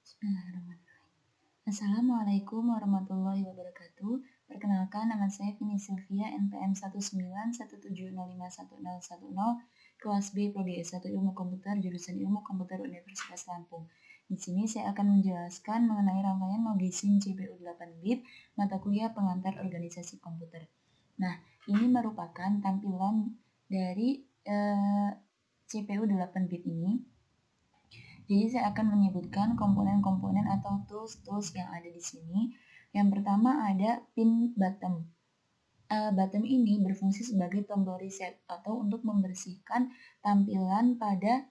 Bismillahirrahmanirrahim. Assalamualaikum warahmatullahi wabarakatuh. Perkenalkan, nama saya Vini Sylvia, NPM 19170511010, kelas B, Prodi S1 Ilmu Komputer, jurusan Ilmu Komputer Universitas Lampung. Di sini saya akan menjelaskan mengenai rangkaian Logisim CPU 8 bit, mata kuliah pengantar organisasi komputer. Nah, ini merupakan tampilan dari CPU 8 bit ini. Jadi saya akan menyebutkan komponen-komponen atau tools-tools yang ada di sini. Yang pertama ada pin button. Button ini berfungsi sebagai tombol reset atau untuk membersihkan tampilan pada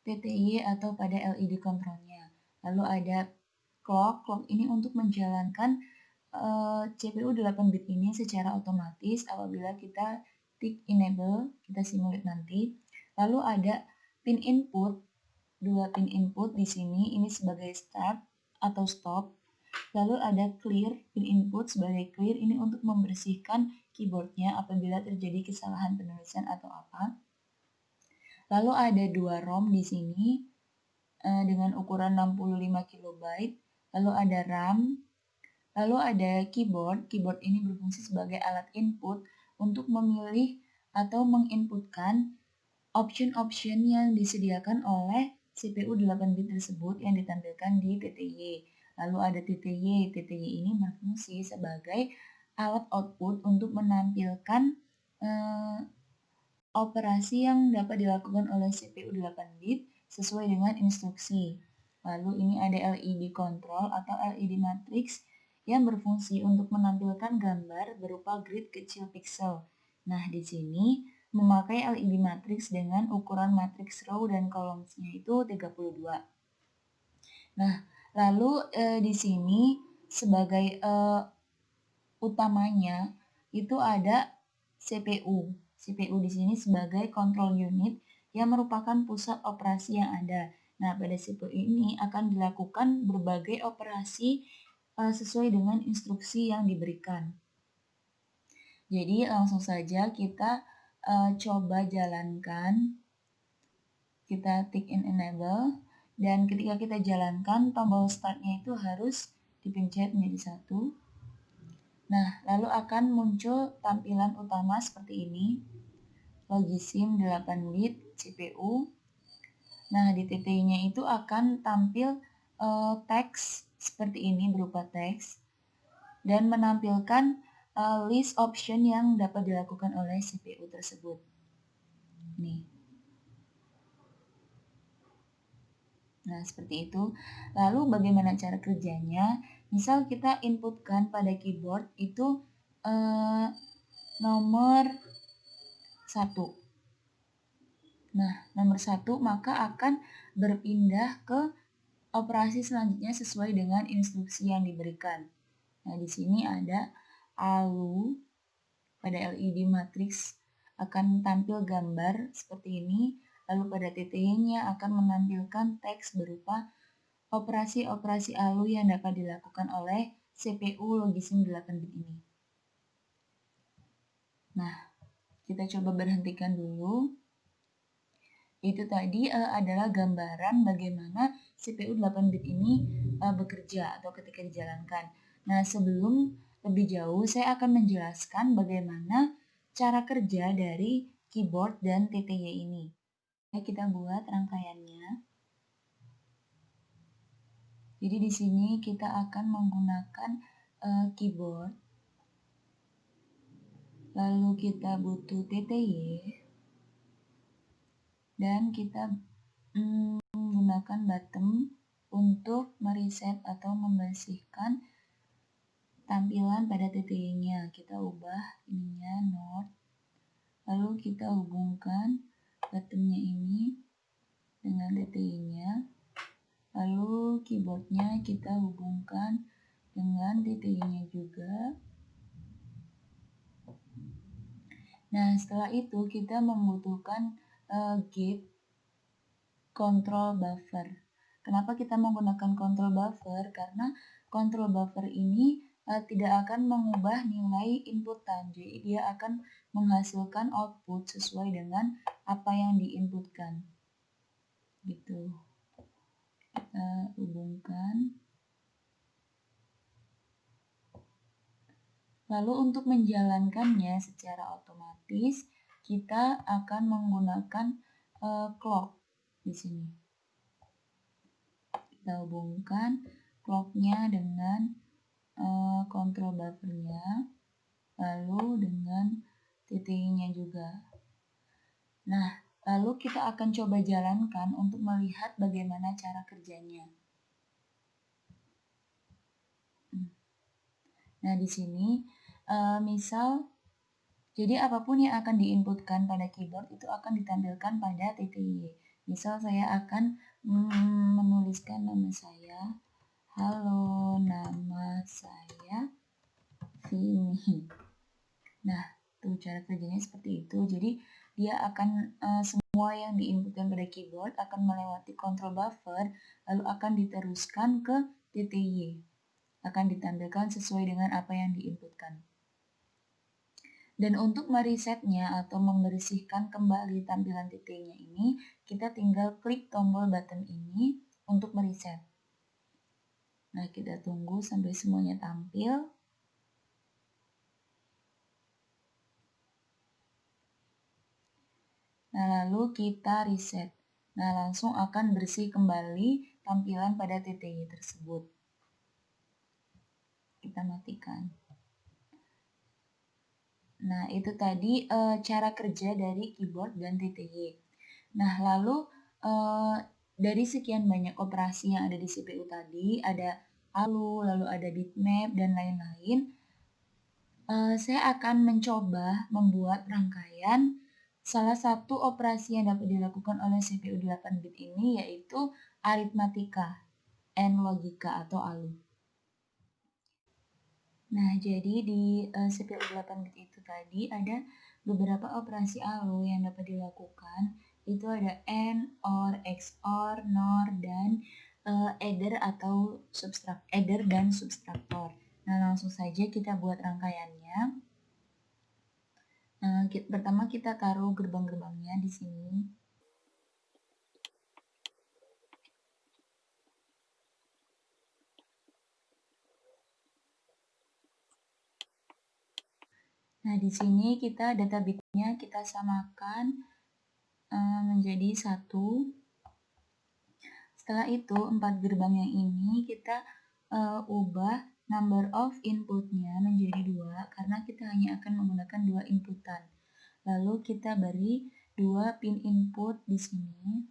TTY atau pada LED kontrolnya. Lalu ada clock ini untuk menjalankan CPU 8 bit ini secara otomatis apabila kita tick enable, kita simulate nanti. Lalu ada pin input, dua pin input di sini, ini sebagai start atau stop. Lalu ada clear, pin input sebagai clear, ini untuk membersihkan keyboardnya apabila terjadi kesalahan penulisan atau apa. Lalu ada dua ROM di sini dengan ukuran 65 KB. Lalu ada RAM. Lalu ada keyboard. Keyboard ini berfungsi sebagai alat input untuk memilih atau menginputkan option-option yang disediakan oleh CPU 8 bit tersebut yang ditampilkan di TTY. Lalu ada TTY. TTY ini berfungsi sebagai alat output untuk menampilkan operasi yang dapat dilakukan oleh CPU 8 bit sesuai dengan instruksi. Lalu ini ada LED control atau LED matrix yang berfungsi untuk menampilkan gambar berupa grid kecil pixel. Nah, di sini memakai LED matrix dengan ukuran matriks row dan columns-nya itu 32. Nah, lalu di sini sebagai utamanya itu ada CPU. CPU di sini sebagai control unit yang merupakan pusat operasi yang ada. Nah, pada CPU ini akan dilakukan berbagai operasi sesuai dengan instruksi yang diberikan. Jadi langsung saja kita coba jalankan, kita tick in enable, dan ketika kita jalankan tombol startnya itu harus dipencet menjadi 1. Nah, lalu akan muncul tampilan utama seperti ini, Logisim 8 bit CPU. Nah, di TTY-nya itu akan tampil teks seperti ini berupa teks dan menampilkan list option yang dapat dilakukan oleh CPU tersebut. Nih. Nah, seperti itu. Lalu bagaimana cara kerjanya? Misal kita inputkan pada keyboard itu nomor 1. Nah, nomor 1 maka akan berpindah ke operasi selanjutnya sesuai dengan instruksi yang diberikan. Nah, di sini ada ALU pada LED matrix akan tampil gambar seperti ini, lalu pada TTY-nya akan menampilkan teks berupa operasi-operasi ALU yang dapat dilakukan oleh CPU Logisim 8 bit ini. Nah, kita coba berhentikan dulu. Itu tadi adalah gambaran bagaimana CPU 8 bit ini bekerja atau ketika dijalankan. Nah, sebelum lebih jauh saya akan menjelaskan bagaimana cara kerja dari keyboard dan TTY ini. Kita buat rangkaiannya. Jadi di sini kita akan menggunakan keyboard. Lalu kita butuh TTY. Dan kita menggunakan button untuk mereset atau membersihkan tampilan pada TTY-nya. Kita ubah ininya North, lalu kita hubungkan buttonnya ini dengan TTY-nya, lalu keyboardnya kita hubungkan dengan TTY-nya juga. Nah, setelah itu kita membutuhkan gate control buffer. Kenapa kita menggunakan control buffer? Karena control buffer ini tidak akan mengubah nilai inputan. Jadi dia akan menghasilkan output sesuai dengan apa yang diinputkan. Gitu. Kita hubungkan. Lalu untuk menjalankannya secara otomatis kita akan menggunakan clock di sini. Kita hubungkan clocknya dengan control buffernya, lalu dengan titiknya juga. Nah, lalu kita akan coba jalankan untuk melihat bagaimana cara kerjanya. Nah, di sini misal, jadi apapun yang akan diinputkan pada keyboard itu akan ditampilkan pada titik Y. Misal saya akan menuliskan nama saya, halo, nama saya Vini. Nah, tuh cara kerjanya seperti itu. Jadi dia akan semua yang diinputkan pada keyboard akan melewati control buffer, lalu akan diteruskan ke titik Y. Akan ditampilkan sesuai dengan apa yang diinputkan. Dan untuk meresetnya atau membersihkan kembali tampilan titiknya ini, kita tinggal klik tombol button ini untuk mereset. Nah, kita tunggu sampai semuanya tampil. Nah, lalu kita reset. Nah, langsung akan bersih kembali tampilan pada titik tersebut. Kita matikan. Nah, itu tadi cara kerja dari keyboard dan titik Y. Nah, lalu dari sekian banyak operasi yang ada di CPU tadi, ada ALU, lalu ada bitmap, dan lain-lain, saya akan mencoba membuat rangkaian salah satu operasi yang dapat dilakukan oleh CPU 8-bit ini, yaitu aritmatika and logika atau ALU. Nah, jadi di CPU 8-bit itu tadi ada beberapa operasi ALU yang dapat dilakukan. Itu ada AND, OR, XOR, NOR, dan adder atau adder dan subtraktor. Nah, langsung saja kita buat rangkaiannya. Pertama kita taruh gerbang-gerbangnya di sini. Nah, di sini kita data bitnya kita samakan menjadi 1. Setelah itu 4 gerbang yang ini kita ubah number of inputnya menjadi 2 karena kita hanya akan menggunakan 2 inputan. Lalu kita beri 2 pin input di sini.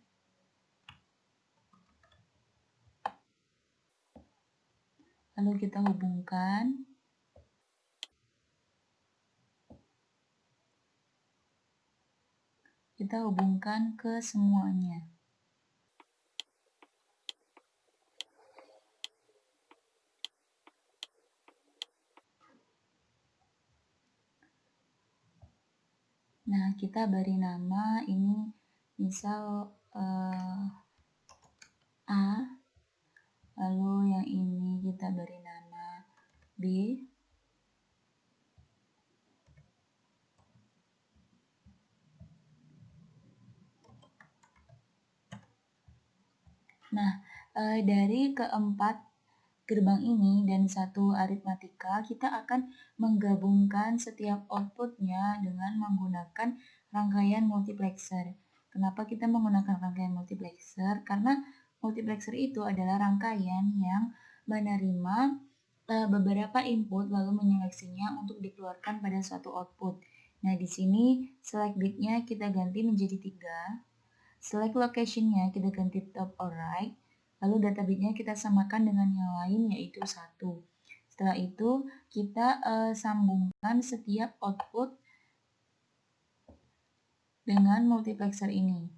Lalu kita hubungkan. Kita hubungkan ke semuanya. Nah, kita beri nama ini misal A, lalu yang ini kita beri nama B. Nah, dari keempat gerbang ini dan 1 aritmatika, kita akan menggabungkan setiap outputnya dengan menggunakan rangkaian multiplexer. Kenapa kita menggunakan rangkaian multiplexer? Karena multiplexer itu adalah rangkaian yang menerima beberapa input lalu menyeleksinya untuk dikeluarkan pada suatu output. Nah, di sini select bitnya kita ganti menjadi 3. Select location-nya kita ganti top or right, lalu data bitnya kita samakan dengan yang lain yaitu 1. Setelah itu kita sambungkan setiap output dengan multiplexer ini.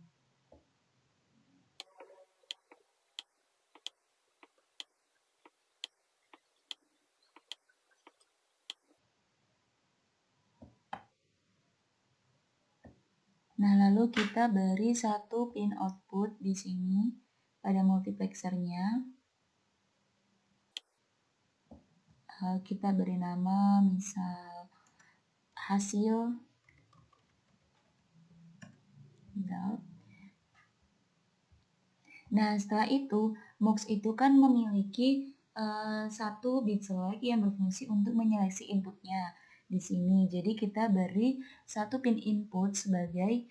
Nah, lalu kita beri 1 pin output di sini pada multiplexernya. Kita beri nama misal hasil. Nah, setelah itu, MUX itu kan memiliki satu bit select yang berfungsi untuk menyeleksi inputnya di sini. Jadi kita beri satu pin input sebagai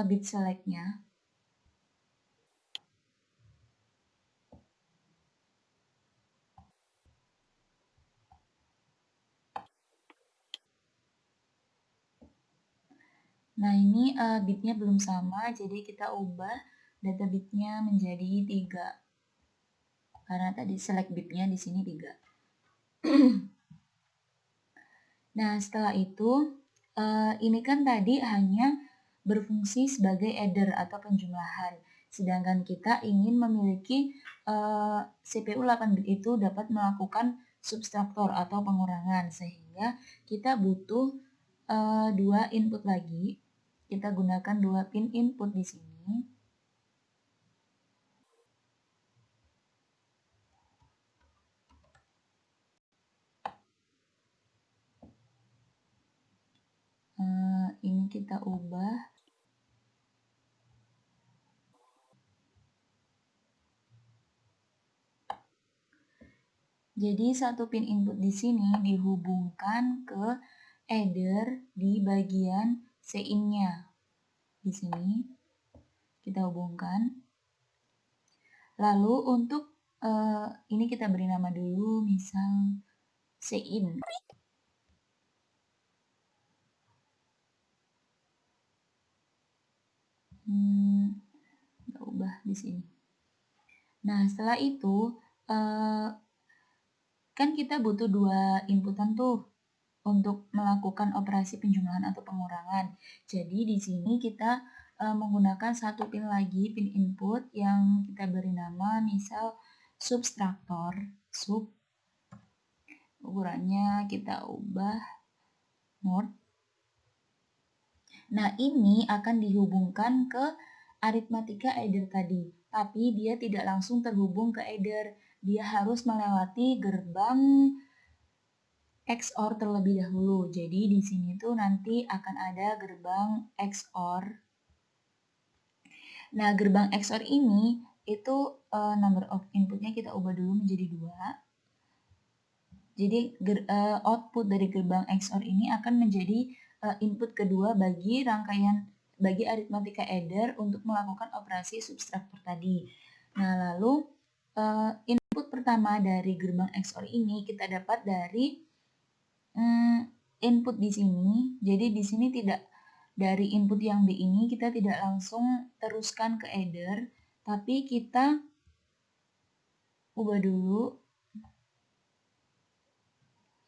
bit selectnya. Nah, ini bitnya belum sama, jadi kita ubah data bitnya menjadi 3. Karena tadi select bitnya di sini 3. Nah, setelah itu, ini kan tadi hanya berfungsi sebagai adder atau penjumlahan. Sedangkan kita ingin memiliki CPU 8 bit itu dapat melakukan subtraktor atau pengurangan. Sehingga kita butuh 2 input lagi. Kita gunakan 2 pin input di sini. Ini kita ubah. Jadi satu pin input di sini dihubungkan ke adder di bagian Cin-nya. Di sini kita hubungkan. Lalu untuk ini kita beri nama dulu, misal Cin. Kita ubah di sini. Nah, setelah itu kan kita butuh 2 inputan tuh untuk melakukan operasi penjumlahan atau pengurangan. Jadi di sini kita menggunakan satu pin lagi, pin input yang kita beri nama misal subtraktor. Sub ukurannya kita ubah mod. Nah, ini akan dihubungkan ke aritmatika adder tadi, tapi dia tidak langsung terhubung ke adder. Dia harus melewati gerbang XOR terlebih dahulu. Jadi di sini tuh nanti akan ada gerbang XOR. Nah, gerbang XOR ini itu number of inputnya kita ubah dulu menjadi 2. Jadi output dari gerbang XOR ini akan menjadi input kedua bagi aritmatika adder untuk melakukan operasi subtraktor tadi. Nah, lalu input pertama dari gerbang XOR ini kita dapat dari input di sini. Jadi di sini tidak dari input yang D ini kita tidak langsung teruskan ke adder, tapi kita ubah dulu.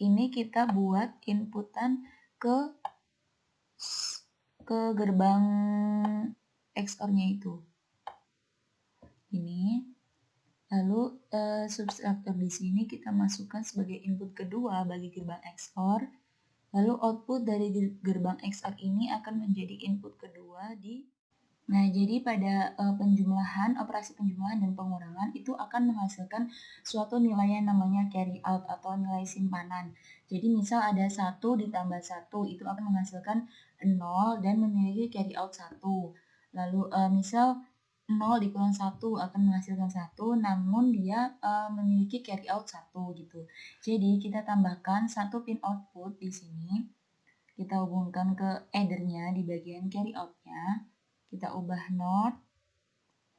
Ini kita buat inputan ke gerbang XOR-nya itu. Ini. Lalu subtraktor di sini kita masukkan sebagai input kedua bagi gerbang XOR. Lalu output dari gerbang XOR ini akan menjadi input kedua di. Nah, jadi pada operasi penjumlahan dan pengurangan itu akan menghasilkan suatu nilai yang namanya carry out atau nilai simpanan. Jadi misal ada 1 ditambah 1 itu akan menghasilkan 0 dan memiliki carry out 1. Lalu misal 0 dikurang 1 akan menghasilkan 1, namun dia memiliki carry out 1 gitu. Jadi kita tambahkan satu pin output di sini. Kita hubungkan ke adder-nya di bagian carry out-nya. Kita ubah NOT,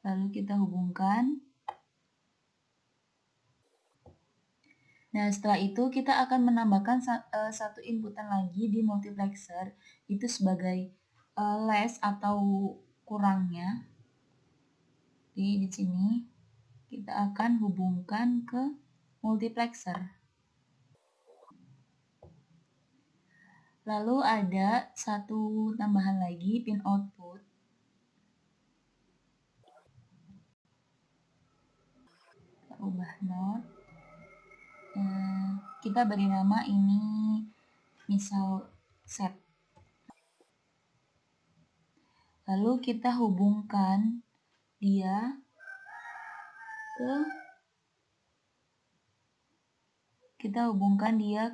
lalu kita hubungkan. Nah, setelah itu kita akan menambahkan satu inputan lagi di multiplexer, itu sebagai less atau kurangnya. Di sini kita akan hubungkan ke multiplexer. Lalu ada satu tambahan lagi, pin output. Kita ubah NOT. Kita beri nama ini misal set. Lalu kita hubungkan dia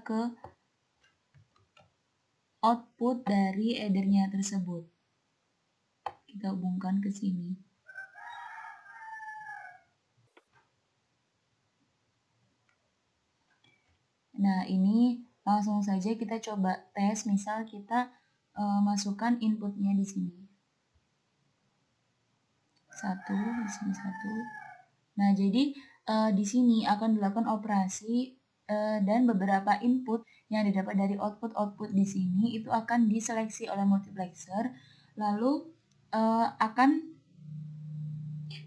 ke output dari adder-nya tersebut. Kita hubungkan ke sini. Nah, ini langsung saja kita coba tes, misal kita masukkan inputnya di sini. 1, di sini 1. Nah, jadi di sini akan dilakukan operasi dan beberapa input yang didapat dari output di sini itu akan diseleksi oleh multiplexer, lalu akan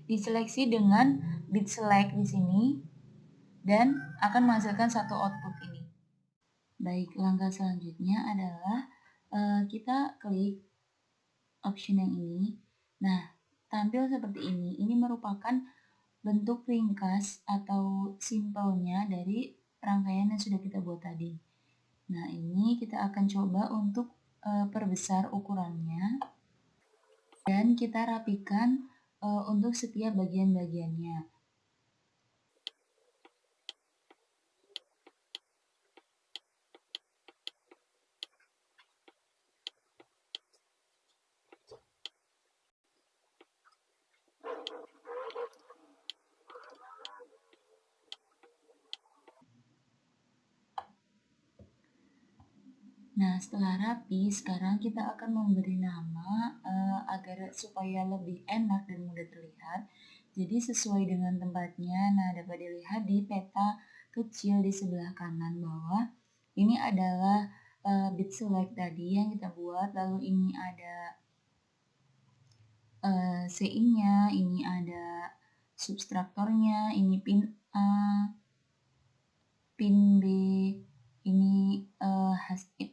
diseleksi dengan bit select di sini dan akan menghasilkan satu output ini. Baik, langkah selanjutnya adalah kita klik option yang ini. Nah, tampil seperti ini. Ini merupakan bentuk ringkas atau simpelnya dari rangkaian yang sudah kita buat tadi. Nah, ini kita akan coba untuk perbesar ukurannya dan kita rapikan untuk setiap bagian-bagiannya. Nah, setelah rapi, sekarang kita akan memberi nama agar supaya lebih enak dan mudah terlihat. Jadi sesuai dengan tempatnya, nah dapat dilihat di peta kecil di sebelah kanan bawah. Ini adalah bit select tadi yang kita buat, lalu ini ada CI-nya, ini ada subtraktornya, ini pin A, pin B, ini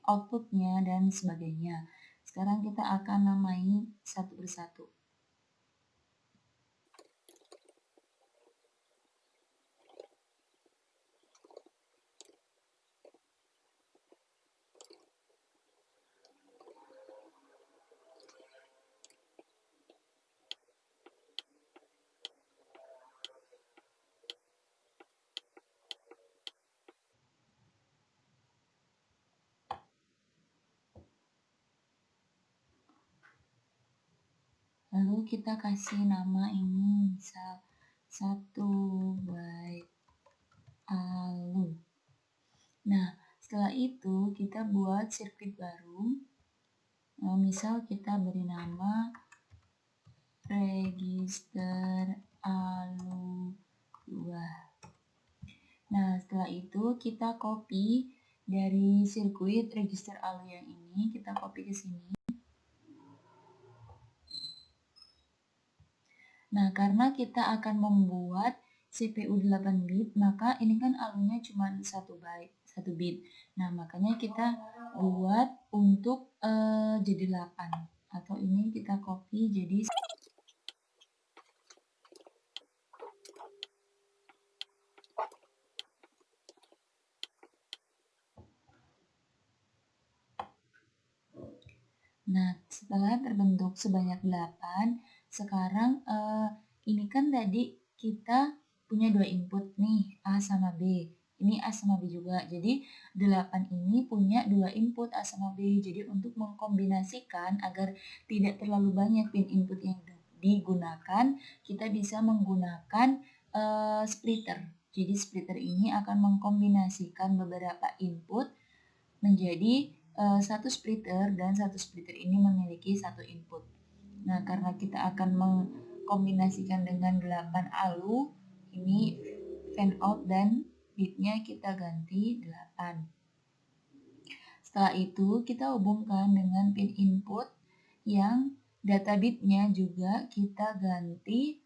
outputnya dan sebagainya. Sekarang kita akan namai satu persatu. Lalu kita kasih nama ini misal 1 byte ALU. Nah, setelah itu kita buat sirkuit baru. Misal kita beri nama register ALU 2. Nah, setelah itu kita copy dari sirkuit register ALU yang ini, kita copy ke sini. Nah, karena kita akan membuat CPU 8 bit, maka ini kan ALU-nya cuma 1 bit. Nah, makanya kita buat untuk jadi 8. Atau ini kita copy jadi Nah, setelah terbentuk sebanyak 8, sekarang ini kan tadi kita punya 2 input nih, A sama B. Ini A sama B juga. Jadi 8 ini punya 2 input A sama B. Jadi untuk mengkombinasikan agar tidak terlalu banyak pin input yang digunakan, kita bisa menggunakan splitter. Jadi splitter ini akan mengkombinasikan beberapa input menjadi satu splitter, dan satu splitter ini memiliki satu input. Nah, karena kita akan mengkombinasikan dengan 8 ALU, ini fan out dan bitnya kita ganti 8. Setelah itu kita hubungkan dengan pin input yang data bitnya juga kita ganti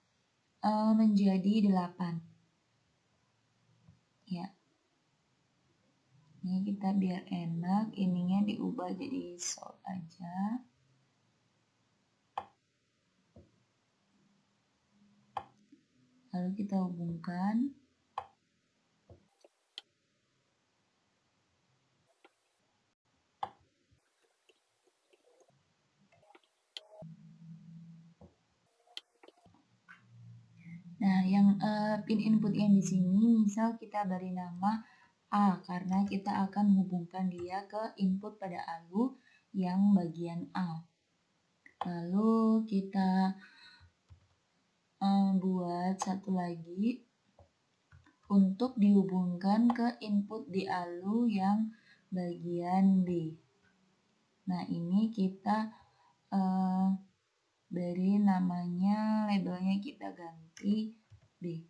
menjadi 8. Ya. Ini kita biar enak, ininya diubah jadi sort aja. Lalu kita hubungkan. Nah, yang pin input yang di sini misal kita beri nama A karena kita akan menghubungkan dia ke input pada ALU yang bagian A. Lalu kita buat satu lagi untuk dihubungkan ke input di ALU yang bagian B. Nah, ini kita beri namanya, labelnya kita ganti B.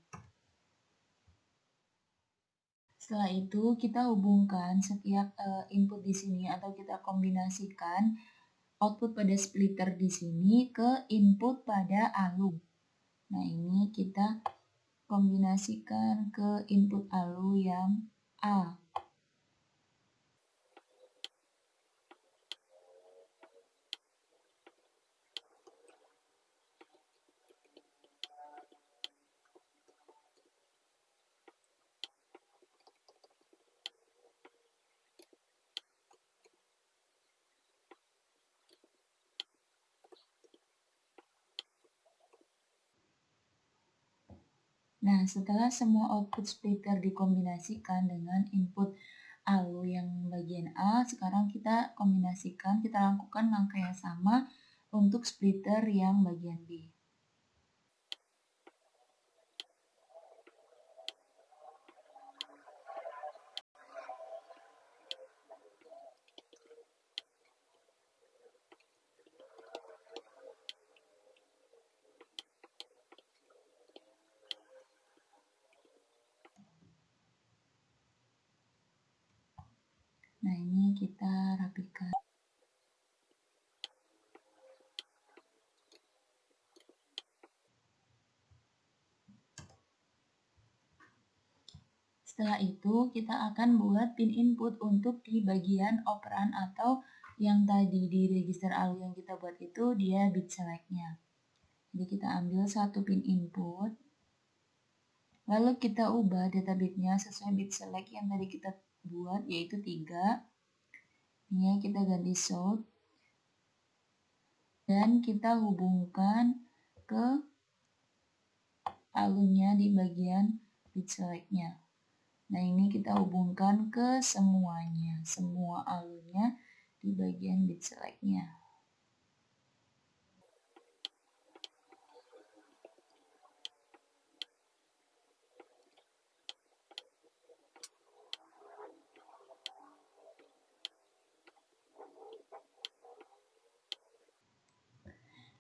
Setelah itu kita hubungkan setiap input di sini atau kita kombinasikan output pada splitter di sini ke input pada ALU. Nah, ini kita kombinasikan ke input ALU yang A. Nah, setelah semua output splitter dikombinasikan dengan input ALU yang bagian A, sekarang kita kombinasikan, kita lakukan langkah yang sama untuk splitter yang bagian B. Nah, ini kita rapikan. Setelah itu, kita akan buat pin input untuk di bagian operan atau yang tadi di register ALU yang kita buat itu dia bit select-nya. Jadi kita ambil satu pin input, lalu kita ubah data bitnya sesuai bit select yang tadi kita buat, yaitu 3. Ini kita ganti sort, dan kita hubungkan ke ALU-nya di bagian bit select-nya. Nah, ini kita hubungkan ke semuanya, semua ALU-nya di bagian bit select-nya.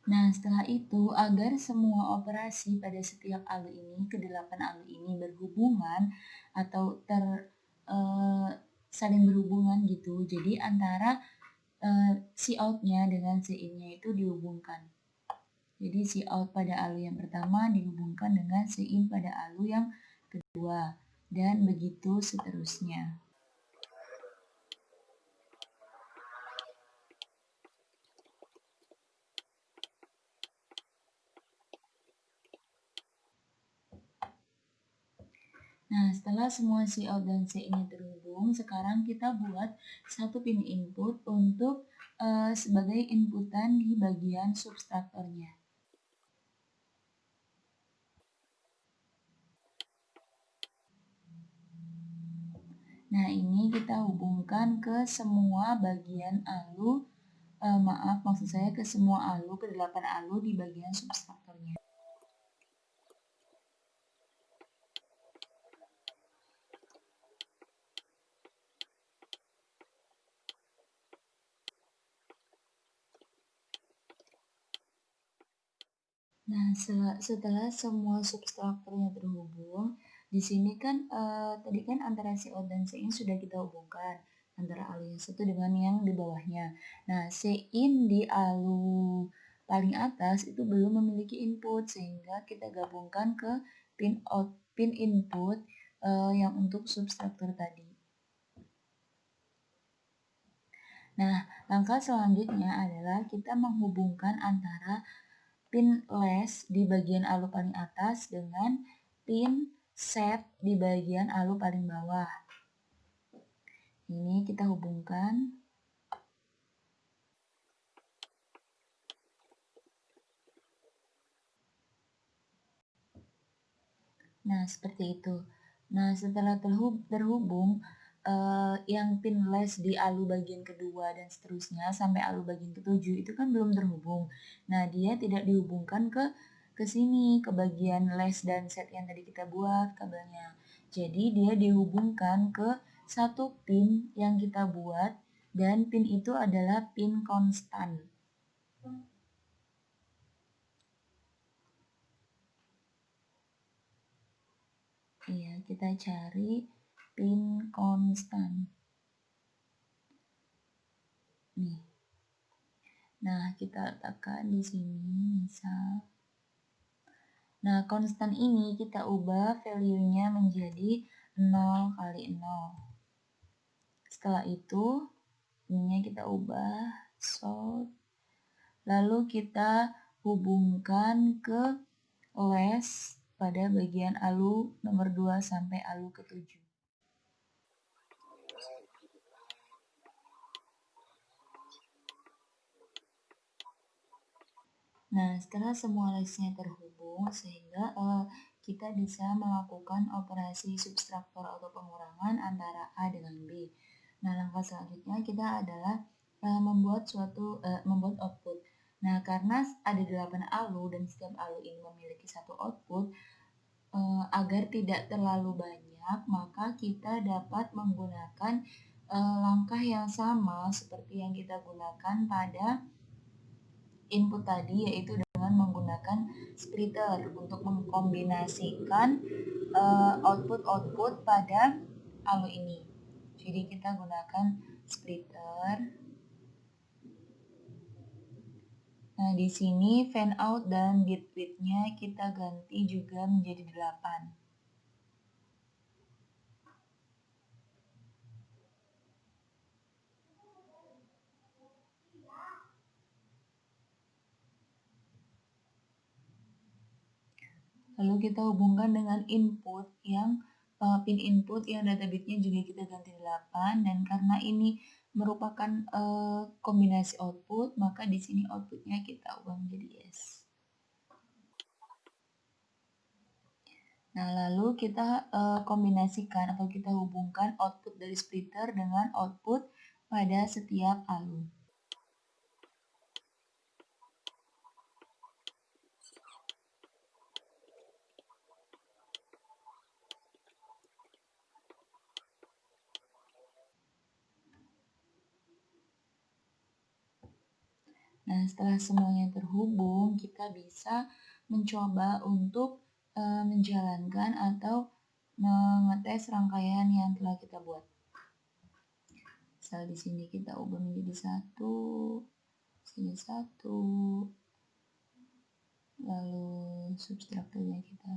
Nah, setelah itu, agar semua operasi pada setiap ALU ini, ke-8 ALU ini berhubungan atau saling berhubungan gitu. Jadi antara cout-nya dengan in-nya itu dihubungkan. Jadi cout pada ALU yang pertama dihubungkan dengan in pada ALU yang kedua, dan begitu seterusnya. Nah, setelah semua cout dan in terhubung, sekarang kita buat satu pin input untuk sebagai inputan di bagian subtraktornya. Nah, ini kita hubungkan ke semua bagian ALU, maksud saya ke semua ALU, ke-8 ALU di bagian subtraktornya. Nah, setelah semua subtraktornya terhubung, di sini kan tadi kan antara cout dan in sudah kita hubungkan antara ALU yang satu dengan yang di bawahnya. Nah, in di ALU paling atas itu belum memiliki input, sehingga kita gabungkan ke pin input yang untuk subtraktor tadi. Nah, langkah selanjutnya adalah kita menghubungkan antara pin less di bagian ALU paling atas dengan pin set di bagian ALU paling bawah. Ini kita hubungkan. Nah, seperti itu. Nah, setelah terhubung yang pin less di ALU bagian kedua dan seterusnya sampai ALU bagian ketujuh itu kan belum terhubung. Nah, dia tidak dihubungkan ke sini, ke bagian less dan set yang tadi kita buat kabelnya. Jadi dia dihubungkan ke satu pin yang kita buat dan pin itu adalah pin konstan. Iya, kita cari pin konstan. Nih. Nah, kita letakkan di sini misal. Nah, konstan ini kita ubah value-nya menjadi 0 kali 0. Setelah itu, ininya kita ubah sort. Lalu kita hubungkan ke less pada bagian ALU nomor 2 sampai ALU ke-7. Nah, setelah semua listnya terhubung, sehingga kita bisa melakukan operasi subtraktor atau pengurangan antara A dengan B. Nah, langkah selanjutnya kita adalah membuat output. Nah, karena ada 8 ALU dan setiap ALU ini memiliki satu output, agar tidak terlalu banyak, maka kita dapat menggunakan langkah yang sama seperti yang kita gunakan pada input tadi, yaitu dengan menggunakan splitter untuk mengkombinasikan output pada ALU ini. Jadi kita gunakan splitter. Nah, di sini fan out dan bit width-nya kita ganti juga menjadi 8. Lalu kita hubungkan dengan input yang pin input yang data bitnya juga kita ganti 8, dan karena ini merupakan kombinasi output, maka di sini outputnya kita ubah menjadi yes. Nah, lalu kita kombinasikan atau kita hubungkan output dari splitter dengan output pada setiap ALU. Nah, setelah semuanya terhubung, kita bisa mencoba untuk menjalankan atau mengetes rangkaian yang telah kita buat. Misal di sini kita ubah menjadi 1, sini 1, lalu subtraktornya kita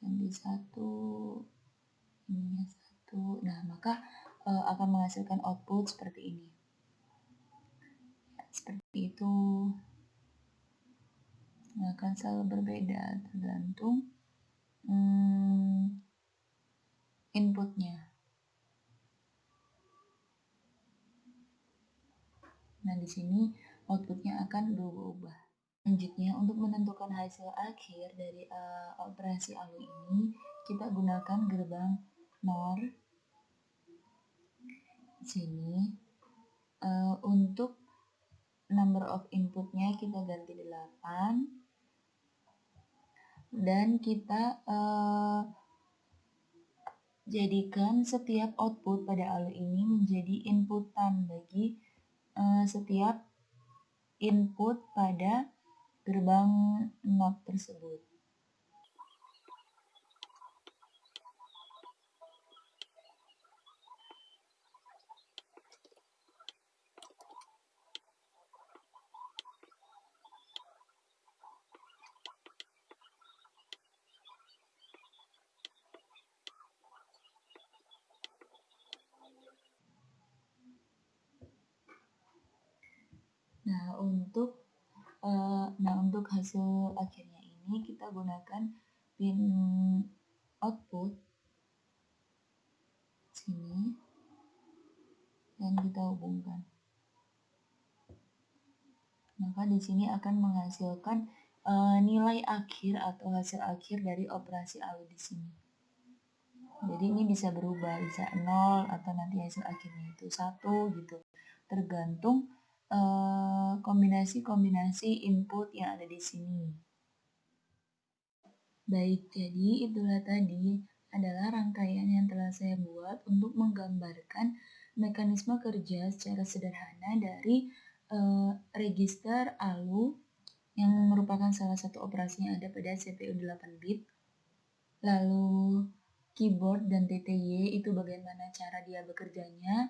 ganti 1, ininya 1. Nah, maka akan menghasilkan output seperti ini. Seperti itu. Nah, akan selalu berbeda tergantung inputnya. Nah, di sini outputnya akan berubah-ubah. Selanjutnya, untuk menentukan hasil akhir dari operasi ALU ini, kita gunakan gerbang NOR. Di sini, untuk number of inputnya kita ganti 8, dan kita jadikan setiap output pada ALU ini menjadi inputan bagi setiap input pada gerbang NOT tersebut. Nah, untuk hasil akhirnya ini kita gunakan pin output sini dan kita hubungkan. Maka di sini akan menghasilkan nilai akhir atau hasil akhir dari operasi ALU di sini. Jadi ini bisa berubah, bisa 0 atau nanti hasil akhirnya itu 1 gitu. Tergantung kombinasi-kombinasi input yang ada di sini. Baik, jadi itulah tadi adalah rangkaian yang telah saya buat untuk menggambarkan mekanisme kerja secara sederhana dari register ALU yang merupakan salah satu operasi yang ada pada CPU 8 bit. Lalu keyboard dan TTY itu bagaimana cara dia bekerjanya.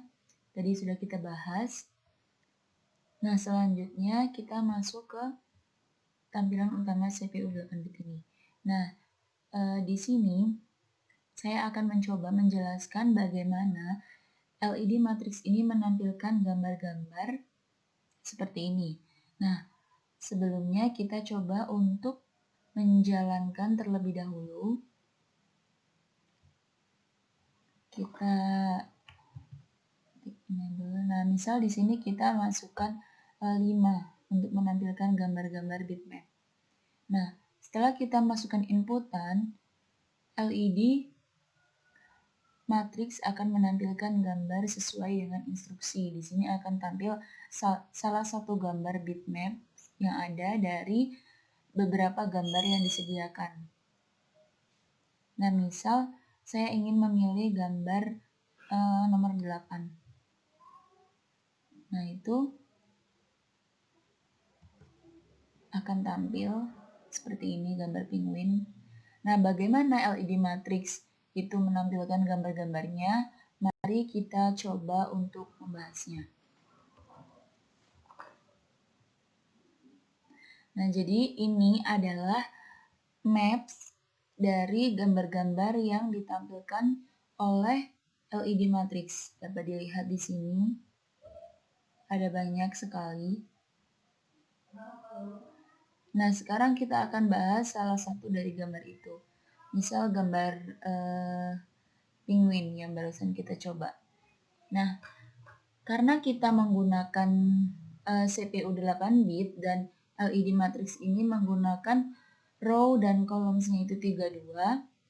Tadi sudah kita bahas. Nah, selanjutnya kita masuk ke tampilan utama CPU 8 bit ini. Nah, di sini saya akan mencoba menjelaskan bagaimana LED matrix ini menampilkan gambar-gambar seperti ini. Nah, sebelumnya kita coba untuk menjalankan terlebih dahulu. Kita nah, misal di sini kita masukkan 5 untuk menampilkan gambar-gambar bitmap. Nah, setelah kita masukkan inputan, LED matrix akan menampilkan gambar sesuai dengan instruksi. Di sini akan tampil salah satu gambar bitmap yang ada dari beberapa gambar yang disediakan. Nah, misal saya ingin memilih gambar nomor 8. Nah, itu akan tampil seperti ini gambar penguin. Nah, bagaimana LED matrix itu menampilkan gambar-gambarnya? Mari kita coba untuk membahasnya. Nah, jadi ini adalah maps dari gambar-gambar yang ditampilkan oleh LED matrix. Dapat dilihat di sini. Ada banyak sekali. Nah, sekarang kita akan bahas salah satu dari gambar itu. Misal gambar penguin yang barusan kita coba. Nah, karena kita menggunakan CPU 8 bit dan LED matrix ini menggunakan row dan columns-nya itu 32,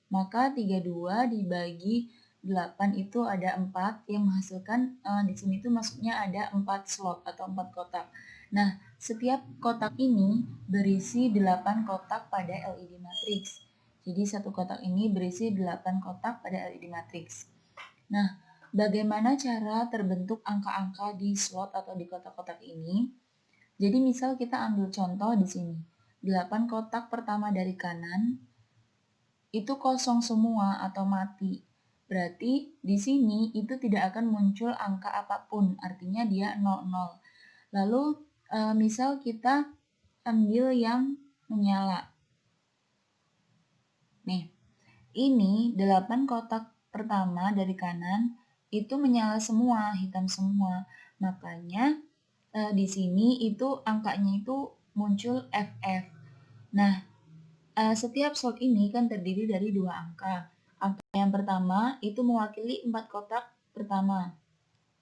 maka 32 dibagi 8 itu ada 4 yang menghasilkan di sini tuh maksudnya ada 4 slot atau 4 kotak. Nah, setiap kotak ini berisi 8 kotak pada LED matrix. Jadi satu kotak ini berisi 8 kotak pada LED matrix. Nah, bagaimana cara terbentuk angka-angka di slot atau di kotak-kotak ini? Jadi misal kita ambil contoh di sini. 8 kotak pertama dari kanan itu kosong semua atau mati. Berarti di sini itu tidak akan muncul angka apapun, artinya dia 00. Lalu misal kita ambil yang menyala. Nih, ini 8 kotak pertama dari kanan itu menyala semua, hitam semua. Makanya di sini itu angkanya itu muncul FF. Nah, setiap slot ini kan terdiri dari 2 angka. Angka yang pertama itu mewakili 4 kotak pertama.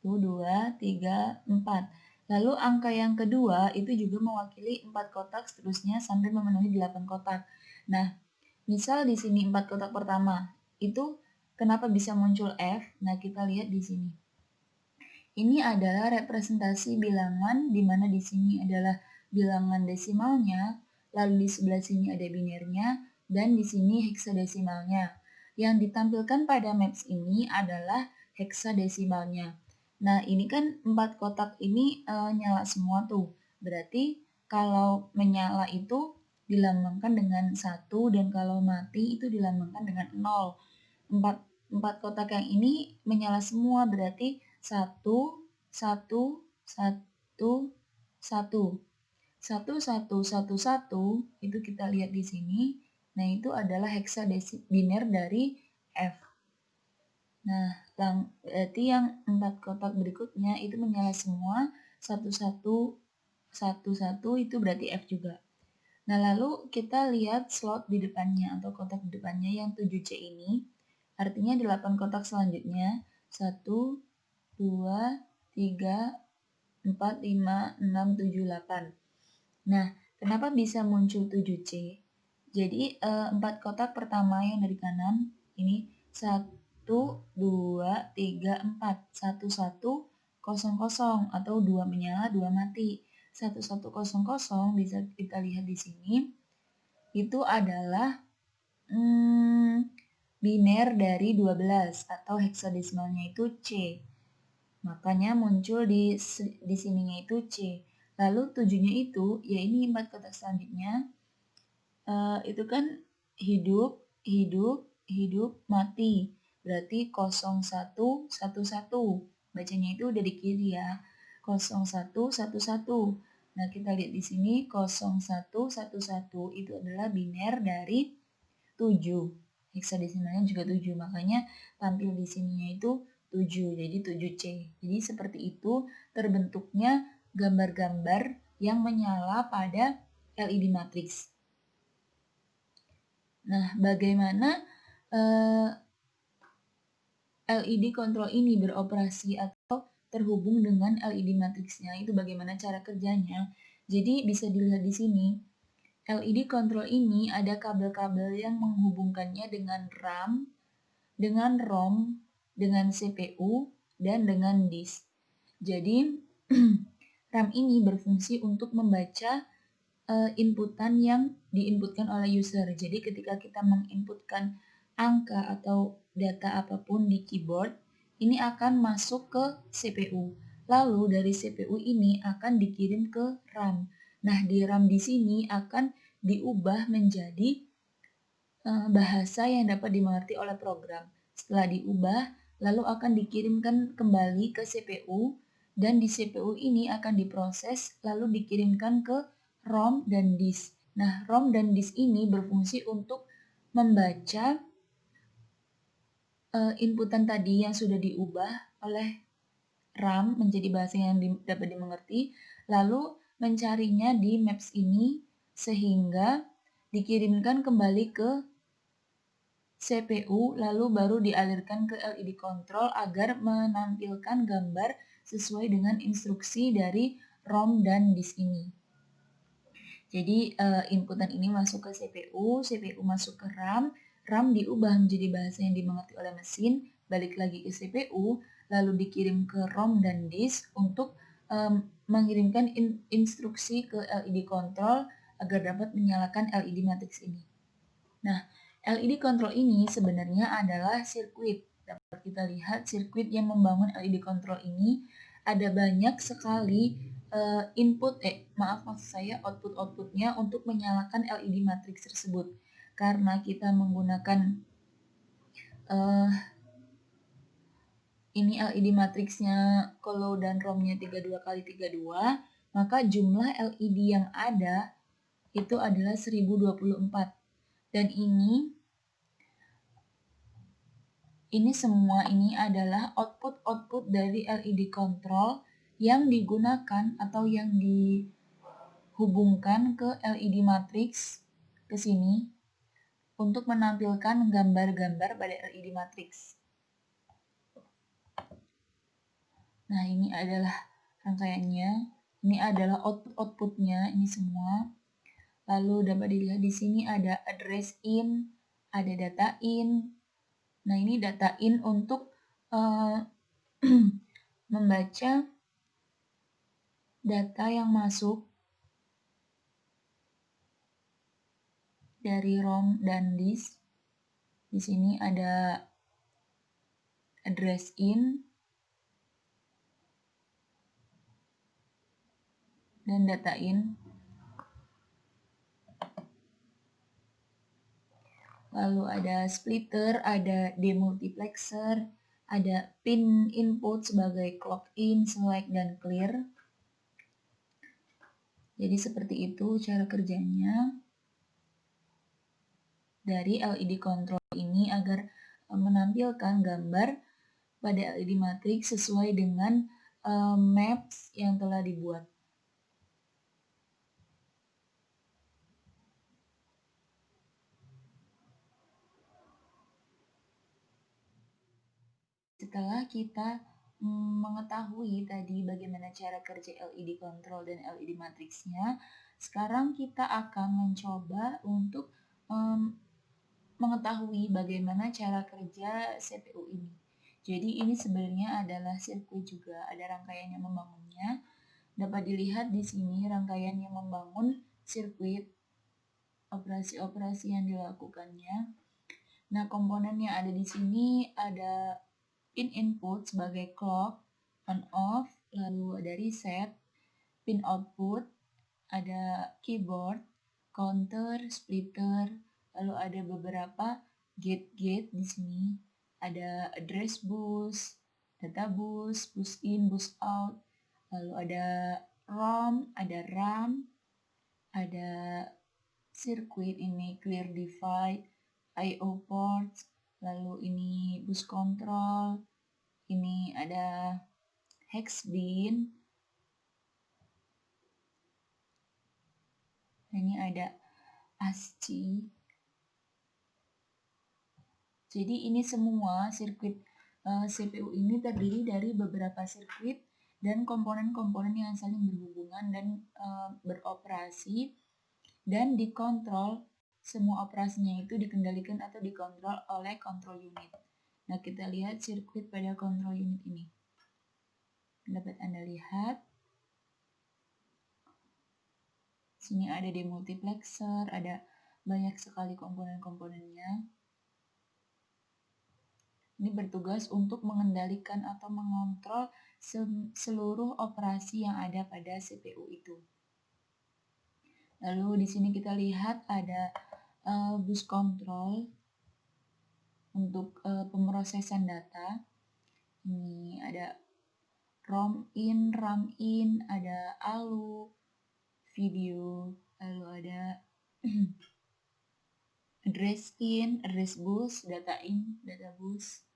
2, 3, 4. Lalu angka yang kedua itu juga mewakili 4 kotak seterusnya sampai memenuhi 8 kotak. Nah, misal di sini 4 kotak pertama, itu kenapa bisa muncul F? Nah, kita lihat di sini. Ini adalah representasi bilangan di mana di sini adalah bilangan desimalnya, lalu di sebelah sini ada binernya, dan di sini heksadesimalnya. Yang ditampilkan pada maps ini adalah heksadesimalnya. Nah, ini kan 4 kotak ini nyala semua tuh. Berarti kalau menyala itu dilambangkan dengan 1 dan kalau mati itu dilambangkan dengan 0. 4 kotak yang ini menyala semua berarti 1, 1, 1, 1. 1, 1, 1, 1 itu kita lihat di sini. Nah, itu adalah heksadesimal dari F. Nah, berarti yang 4 kotak berikutnya itu menyala semua 1, 1, 1, 1 itu berarti F juga. Nah, lalu kita lihat slot di depannya atau kotak di depannya yang 7C ini. Artinya 8 kotak selanjutnya 1, 2, 3, 4, 5, 6, 7, 8. Nah, kenapa bisa muncul 7C? Jadi 4 kotak pertama yang dari kanan ini 1, 2, 3, 4. 1, 1, 0, 0 atau 2 menyala, 2 mati. 1, 1, 0, 0 bisa kita lihat di sini. Itu adalah biner dari 12 atau heksadesimalnya itu C. Makanya muncul di sininya itu C. Lalu 7-nya itu, ya ini 4 kotak selanjutnya, itu kan hidup, hidup, hidup, mati. Berarti 0111. Bacanya itu udah di kiri ya. 0111. Nah, kita lihat di sini 0111 itu adalah biner dari 7. Heksadesimalnya juga 7. Makanya tampil di sininya itu 7. Jadi 7C. Jadi seperti itu terbentuknya gambar-gambar yang menyala pada LED matriks. Nah, bagaimana LED control ini beroperasi atau terhubung dengan LED matriksnya, itu bagaimana cara kerjanya. Jadi bisa dilihat di sini, LED control ini ada kabel-kabel yang menghubungkannya dengan RAM, dengan ROM, dengan CPU, dan dengan disk. Jadi RAM ini berfungsi untuk membaca inputan yang diinputkan oleh user. Jadi ketika kita menginputkan angka atau data apapun di keyboard, ini akan masuk ke CPU. Lalu dari CPU ini akan dikirim ke RAM. Nah, di RAM di sini akan diubah menjadi bahasa yang dapat dimengerti oleh program. Setelah diubah, lalu akan dikirimkan kembali ke CPU, dan di CPU ini akan diproses lalu dikirimkan ke ROM dan disk. Nah, ROM dan disk ini berfungsi untuk membaca inputan tadi yang sudah diubah oleh RAM menjadi bahasa yang dapat dimengerti, lalu mencarinya di maps ini sehingga dikirimkan kembali ke CPU, lalu baru dialirkan ke LED control agar menampilkan gambar sesuai dengan instruksi dari ROM dan disk ini. Jadi inputan ini masuk ke CPU, CPU masuk ke RAM, RAM diubah menjadi bahasa yang dimengerti oleh mesin, balik lagi ke CPU, lalu dikirim ke ROM dan disk untuk mengirimkan instruksi ke LED control agar dapat menyalakan LED matrix ini. Nah, LED control ini sebenarnya adalah sirkuit. Dapat kita lihat sirkuit yang membangun LED control ini ada banyak sekali output-outputnya untuk menyalakan LED matrix tersebut. Karena kita menggunakan ini LED matriksnya Colo dan ROM-nya 32x32, maka jumlah LED yang ada itu adalah 1024. Dan ini semua ini adalah output dari LED control yang digunakan atau yang dihubungkan ke LED matrix ke sini untuk menampilkan gambar-gambar pada LED matrix. Nah, ini adalah rangkaiannya. Ini adalah outputnya, ini semua. Lalu dapat dilihat di sini ada address in, ada data in. Nah, ini data in untuk membaca data yang masuk dari ROM dan disk. Di sini ada address in dan data in. Lalu ada splitter, ada demultiplexer, ada pin input sebagai clock in, select, dan clear. Jadi seperti itu cara kerjanya dari LED control ini agar menampilkan gambar pada LED matrix sesuai dengan maps yang telah dibuat. Setelah kita mengetahui tadi bagaimana cara kerja LED control dan LED matriksnya, sekarang kita akan mencoba untuk mengetahui bagaimana cara kerja CPU ini. Jadi ini sebenarnya adalah sirkuit juga, ada rangkaian yang membangunnya. Dapat dilihat di sini rangkaian yang membangun sirkuit, operasi-operasi yang dilakukannya. Nah, komponen yang ada di sini ada input sebagai clock, on off, lalu ada reset, pin output, ada keyboard, counter, splitter, lalu ada beberapa gate-gate di sini, ada address bus, data bus, bus in, bus out, lalu ada ROM, ada RAM, ada sirkuit ini clear divide, I/O ports, lalu ini bus control, ini ada hex bin, ini ada ASCII. Jadi ini semua sirkuit CPU ini terdiri dari beberapa sirkuit dan komponen-komponen yang saling berhubungan dan beroperasi dan dikontrol. Semua operasinya itu dikendalikan atau dikontrol oleh control unit. Nah, kita lihat sirkuit pada control unit ini. Dapat Anda lihat. Sini ada demultiplexer, ada banyak sekali komponen-komponennya. Ini bertugas untuk mengendalikan atau mengontrol seluruh operasi yang ada pada CPU itu. Lalu di sini kita lihat ada bus control untuk pemrosesan data. Ini ada ROM in, RAM in, ada ALU, video, lalu ada address in, address bus, data in, data bus.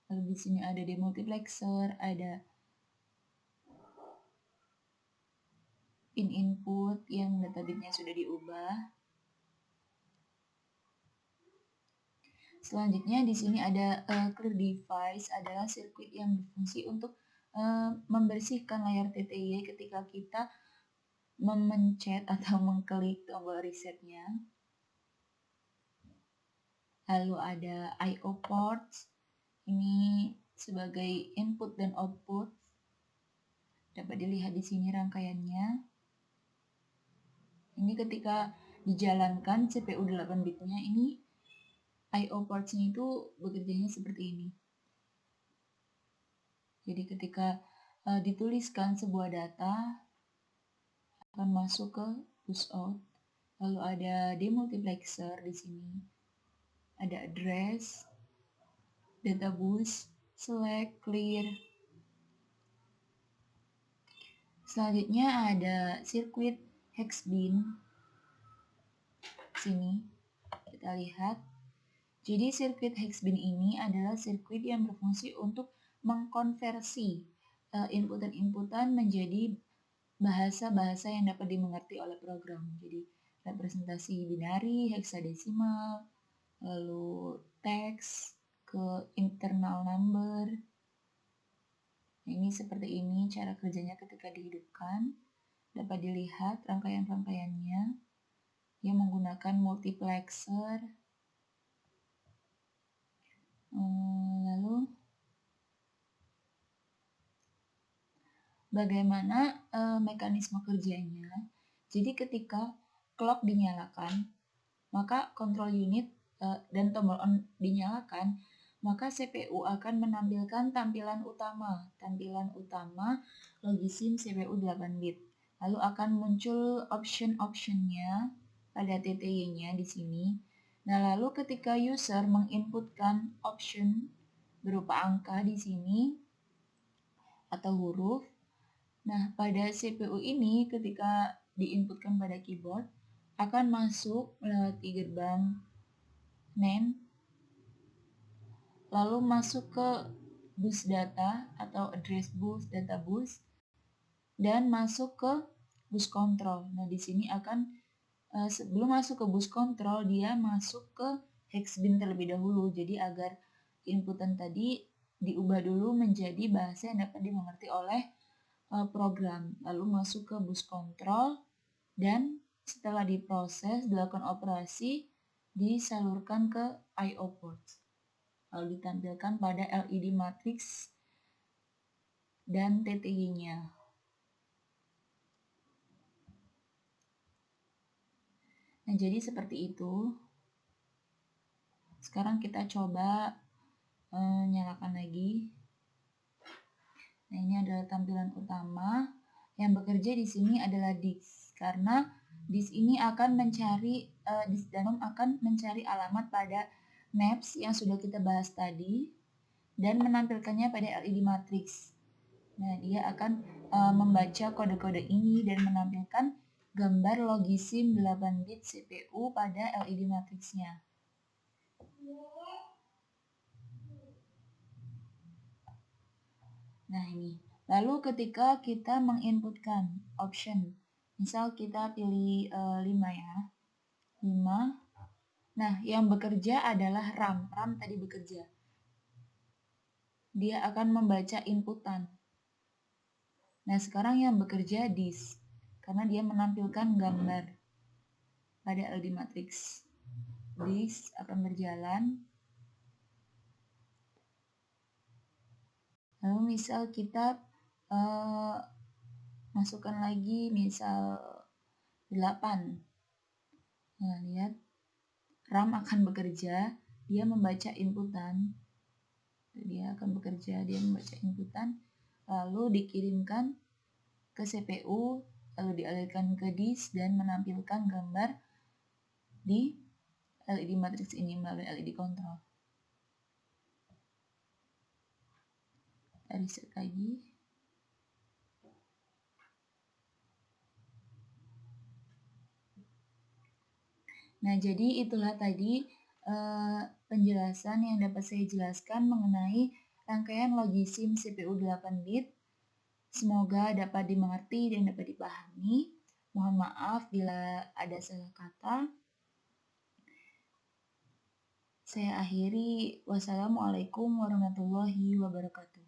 Lalu di sini ada demultiplexer, ada pin input yang data bitnya sudah diubah. Selanjutnya di sini ada clear device, adalah sirkuit yang berfungsi untuk membersihkan layar TTY ketika kita memencet atau mengklik tombol resetnya. Lalu ada I/O ports, ini sebagai input dan output. Dapat dilihat di sini rangkaiannya. Ini ketika dijalankan CPU 8 bitnya, ini I/O ports-nya itu bekerjanya seperti ini. Jadi ketika dituliskan sebuah data akan masuk ke bus out. Lalu ada demultiplexer di sini. Ada address, data bus, select, clear. Selanjutnya ada sirkuit hex bin. Sini kita lihat. Jadi sirkuit hex bin ini adalah sirkuit yang berfungsi untuk mengkonversi inputan-inputan menjadi bahasa-bahasa yang dapat dimengerti oleh program. Jadi representasi binari, heksadesimal, lalu teks ke internal number. Ini seperti ini cara kerjanya ketika dihidupkan. Dapat dilihat rangkaian-rangkaiannya yang menggunakan multiplexer. Lalu bagaimana mekanisme kerjanya? Jadi ketika clock dinyalakan, maka control unit dan tombol on dinyalakan, maka CPU akan menampilkan tampilan utama Logisim CPU 8 bit. Lalu akan muncul option-optionnya pada TTY-nya di sini. Nah, lalu ketika user menginputkan option berupa angka di sini atau huruf, nah pada CPU ini ketika diinputkan pada keyboard akan masuk melewati gerbang NAND, lalu masuk ke bus data atau address bus, data bus, dan masuk ke bus control. Nah, di sini akan sebelum masuk ke bus control, dia masuk ke hex bin terlebih dahulu. Jadi agar inputan tadi diubah dulu menjadi bahasa yang dapat dimengerti oleh program. Lalu masuk ke bus control dan setelah diproses, dilakukan operasi, disalurkan ke I/O ports. Lalu ditampilkan pada LED matrix dan TTY-nya. Nah, jadi seperti itu. Sekarang kita coba nyalakan lagi. Nah, ini adalah tampilan utama. Yang bekerja di sini adalah disk, karena disk ini akan mencari disk dalam akan mencari alamat pada maps yang sudah kita bahas tadi dan menampilkannya pada LED matrix. Nah, dia akan membaca kode-kode ini dan menampilkan gambar logisim 8 bit CPU pada LED matrixnya. Nah, ini. Lalu ketika kita menginputkan option, misal kita pilih 5 ya. 5. Nah, yang bekerja adalah RAM. RAM tadi bekerja. Dia akan membaca inputan. Nah, sekarang yang bekerja disk, karena dia menampilkan gambar pada LED matrix. Disk akan berjalan. Lalu misal kita masukkan lagi misal 8. Nah, lihat. RAM akan bekerja, dia membaca inputan. Dia akan bekerja, dia membaca inputan, lalu dikirimkan ke CPU, lalu dialirkan ke disk dan menampilkan gambar di LED matrix ini melalui LED control. Kita reset lagi. Nah, jadi itulah tadi penjelasan yang dapat saya jelaskan mengenai rangkaian logisim CPU 8 bit. Semoga dapat dimengerti dan dapat dipahami. Mohon maaf bila ada salah kata. Saya akhiri. Wassalamualaikum warahmatullahi wabarakatuh.